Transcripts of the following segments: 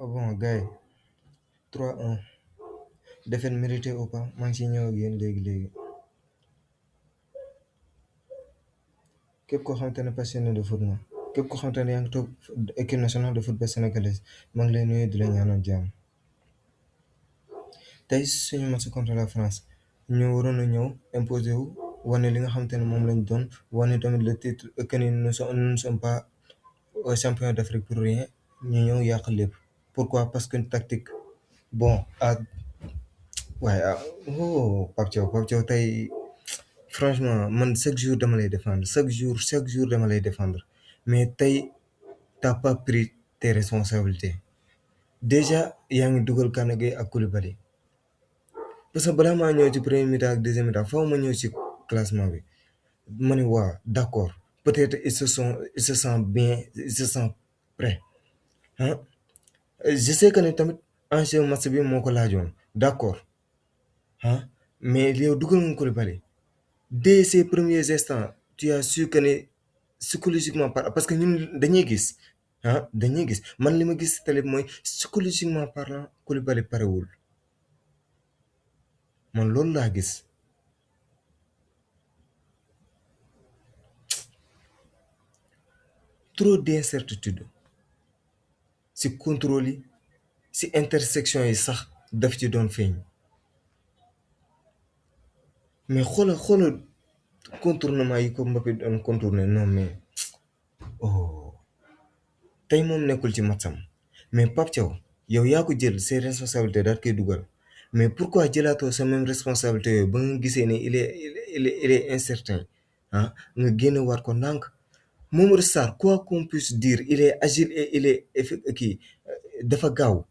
Bon, gars yi 3-1 défaite méritée ou pas maa ngi ciy ñëw ak yéen léegi-léegi. Képp koo xamante ne passionné de foot nga képp koo xamante ne yaa ngi toog équipe nationale de football sénégalaise maa ngi lay nuyu di la ñaanal jàmm. Tey suñu match contre la France ñu waroon a ñëw imposé wu wane li nga xamante ne moom lañ doon wane tamit le titre que ni nous ne sommes pas champions d'Afrique pour rien ñu ñëw yàq lépp. Pourquoi? Parce que tactique bon waaye Pape Thiaw tey franchement man chaque jour dama lay défendre chaque jour dama lay défendre mais tey t'as pas pris tes responsabilités. Déjà yaa ngi dugal Gana Gueye ak Koulibaly parce que balaa maa ñëw ci premier mi-temps ak deuxième mi-temps faaw ma ñëw ci classement bi ma ne waa d'accord peut-être ils se sentent bien ils se sentent prêts ah je sais que ne tamit enjeu match bi moo ko laajoon d'accord ah mais yow dugal nga Koulibaly dès ses premiers instants tu as su que ne psychologiquement parce que ñun dañuy gis dañuy gis man li ma gis télé bi mooy psychologiquement parlant Koulibaly parewul man loolu laa gis. Trop d'incertitude ci contrôle yi ci intersection yi sax daf ci doon feeñ mais xoolal contournement yi ko Mbappé doon contourner non mais oh tey moom nekkul ci matsam mais Pape Thiaw yow yaa ko jël ses responsabilités daal koy dugal mais pourquoi jëlaatoo sa même responsabilité yooyu ba nga gisee ne il est incertain nga génne war ko ndànk. Mamadou Sarr quoi qu'on puisse dire il est agile et il est kii dafa gaaw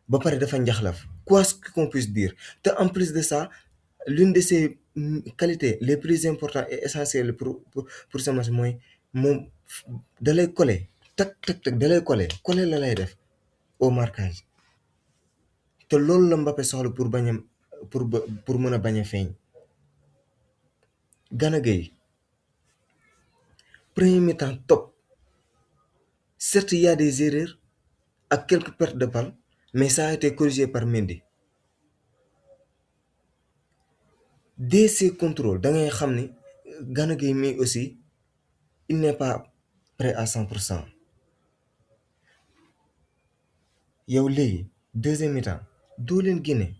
ba pare dafa njaxlaf quoi qu'on puisse dire te en plus de ça l'une de ses qualités les plus importantes et essentielles pour ce match mooy moom da lay coller tak tak tak da lay coller la lay def au marquage te loolu la Mbappé soxla pour bañ a pour mën a bañ a feeñ. Gana Gueye premier mi-temps top. Certes, il y a des erreurs à quelques pertes de balles, mais ça a été corrigé par Mendy. Dès ces contrôles, da ngay xam ni Gana Gueye mi aussi il n'est pas prêt à 100%. yow léegi deuxième mi-temps doo leen génne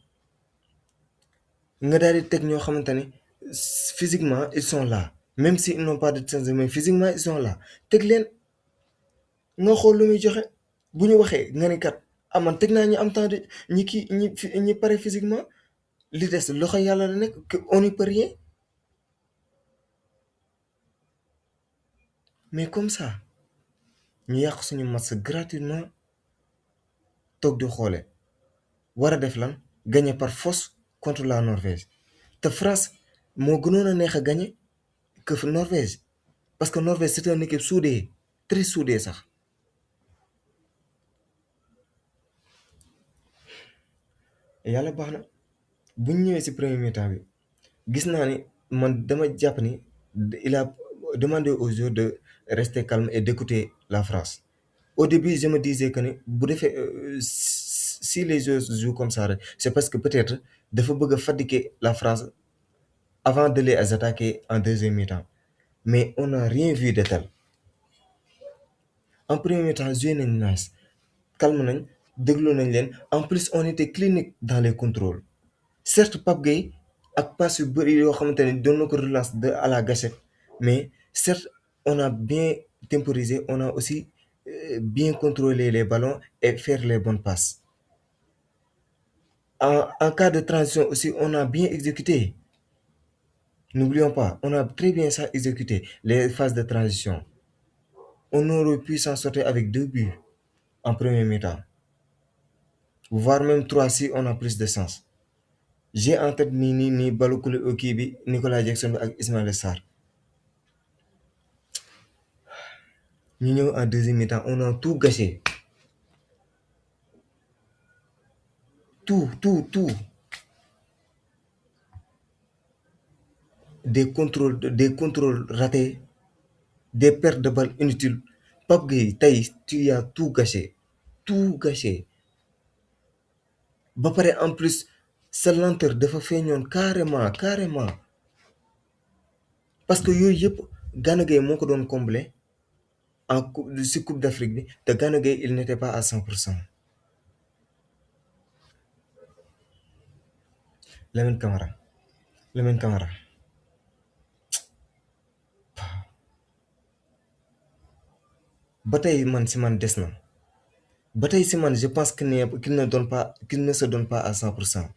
nga daal di teg ñoo xamante ne physiquement ils sont là même si ils n'ont pas de chance mais physiquement ils sont là teg leen nga xool lu muy joxe bu ñu waxee nga ne kat man teg naa ñu am temps de ñi pare physiquement li des loxo yàlla la nekk que on n'y peut rien mais comme ça ñu yàq suñu match gratuitement toog di xoole war a def lan gagner par force contre la Norvège te France moo gënoon a neex a gagner que Norvège parce que Norvège c'est une équipe soudée très soudée sax yàlla baax na bu ñu ñëwee ci premier mi-temps bi gis naa ni man dama jàpp ni il a demandé aux joueurs de rester calme et d'écouter la France. Au début je me disais que ni bu defee si les joueurs jouent comme ça rek c'est parce que peut-être dafa bëgg a fatiguer la France avant de les attaquer en deuxième mi-temps mais on n'a rien vu de tel. En premier mi-temps joué nañ nice calme nañ déglu nañ leen en plus on était clinique dans les contrôles certes Pape Gueye ak passe yu bëri yoo xamante ne doon na ko relance de à la gâchette mais certes on a bien temporisé on a aussi bien contrôlé les ballons et faire les bonnes passes en cas de transition aussi on a bien exécuté n'oublions pas on a très bien ça exécuté les phases de transition on aurait pu s'en sortir avec 2 buts en premier mi-temps voire même 3 si on a plus de chance. J'ai en tête nii balu kii bi Nicolas Jackson bi ak Ismaïla Sarr ñu ñëw en deuxième mi-temps on a tout gâché tout des contrôles ratés des pertes de balles inutiles Pape Gueye tey tu as tout gâché ba pare en plus sa lenteur dafa feeñoon carrément carrément parce que yooyu yëpp Gana Gueye moo ko doon combler en si Coupe d'Afrique bi te Gana Gueye il n'était pas à 100%. Lamine Camara Lamine Camara ba tey man si man des na ba tey si man je pense qu'il ne se donne pas à 100%.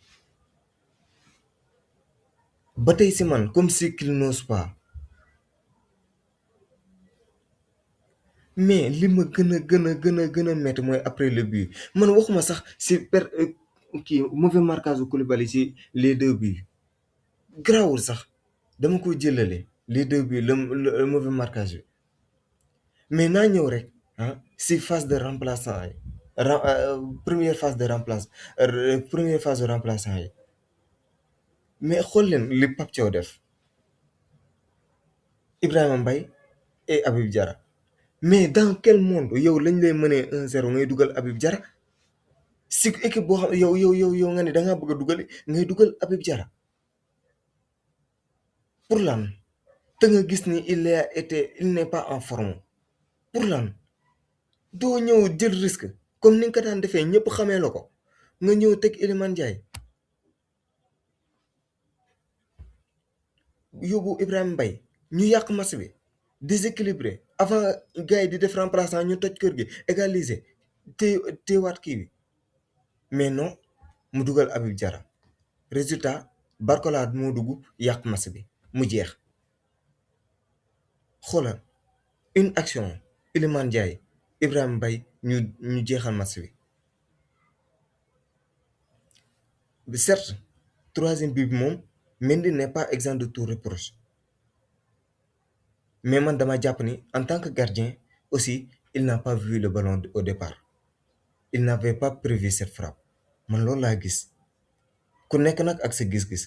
ba tey si man comme si qu'il n'ose pas. Mais li ma gën a métti mooy après le but man waxuma sax si kii mauvais marquage u Koulibaly ci les 2 buts garaawul sax dama ko jëlale les 2 buts le mauvais marquage bi mais naa ñëw rek si phase de remplaçant yi première phase de première phase de remplaçant yi mais xool leen li Pape Thiaw def Ibrahima Mbaye et Habib Diarra mais dans quel monde yow lañ lay mënee 1-0 ngay dugal Habib Diarra si équipe boo xam yow nga ne da ngaa bëgg a dugal ngay dugal Habib Diarra pour lan te nga gis ni il n'est pas en forme pour lan doo ñëw jël risque comme ni nga ko daan defee ñëpp xamee la ko nga ñëw teg Iliman Ndiaye yóbbu Ibrahima Mbaye ñu yàq match bi déséquilibré avant gars yi di def remplaçant ñu toj kër gi égaliser téewaat kii bi mais non mu dugal Habib Diarra résultat Barcola moo dugg yàq match bi mu jeex xoolal une action Iliman Ndiaye Ibrahima Mbaye ñu jeexal match bi certes troisième but bi moom Mendy n'est pas exempt de tout reproche mais man dama jàpp ni en tant que gardien aussi il n'a pas vu le ballon au départ il n'avait pas prévu cette frappe man loolu laa gis ku nekk nag ak sa gis-gis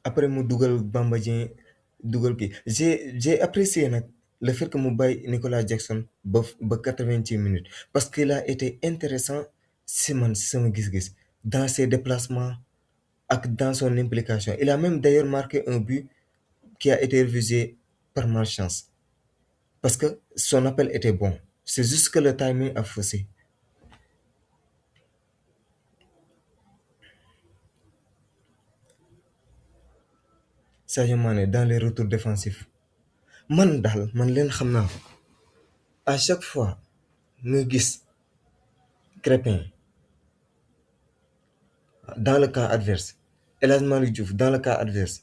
après mu dugal Bamba Dieng dugal kii j'ai apprécié nag le fait que mu bàyyi Nicolas Jackson ba 80e minute parce qu'il a été intéressant si man si sama gis-gis dans ses déplacements ak dans son implication il a même d'ailleurs marqué un but qui a été refusé par malchance parce que son appel était bon c'est juste que le timing a faussé. Sadio Mané dans les retours défensifs man leen xam naa ko à chaque fois nga gis Crépin dans le camp adverse El Hadj Malick Diouf dans le camp adverse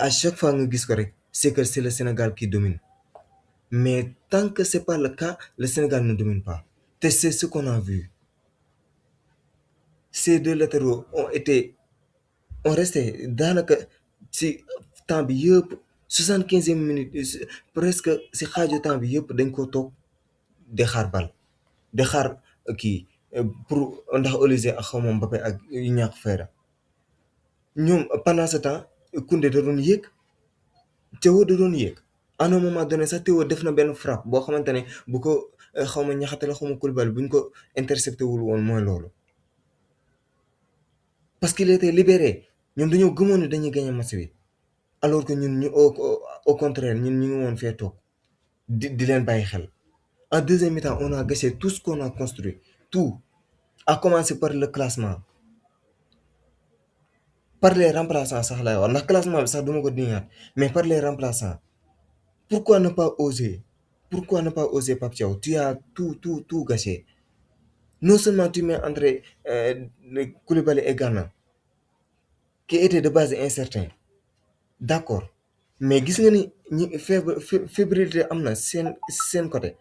à chaque fois nga gis ko rek c'est que c'est le Sénégal qui domine mais tant que c'est pas le cas le Sénégal ne domine pas te c'est ce qu'on a vu ces deux latéraux ont resté daanaka ci temps bi yëpp 75e minute presque ci xaaju temps bi yëpp dañ ko toog di xaar bal di xaar kii pour ndax Olise ak xaw ma Mbappé ak yu ñàkk fayda ñoom pendant ce temps Koundé da doon yéeg Théo da doon yéeg à un moment donné sax Théo def na benn frappe boo xamante ne bu ko xaw ma Niakhaté la xaw ma Koulibaly bu ñu ko intercepté wul woon mooy loolu parce qu'il était libéré ñoom dañoo gëmoon ne dañuy gagner match bi alors que ñun ñu au contraire ñun ñu ngi woon fee toog di leen bàyyi xel en deuxième mi-temps on a gâché tout ce qu'on a construit tout à commencer par le classement par les remplaçants sax laay wax ndax classement bi sax duma ko diñaat mais par les remplaçants pourquoi ne pas oser Pape Thiaw tu as tout gâché non seulement tu mets entre Koulibaly et Gana qui étaient de base incertains d'accord mais gis nga ni ñi fébrilité am na seen côté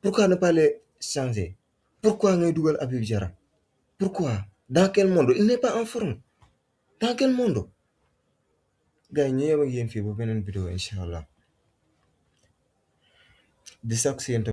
pourquoi ne pas les changer pourquoi ngay dugal Habib Diarra pourquoi dans quel monde il n'est pas en forme dans quel monde gars yi ñu yem ak yéen fii ba beneen vidéo incha allah di sakku si yéen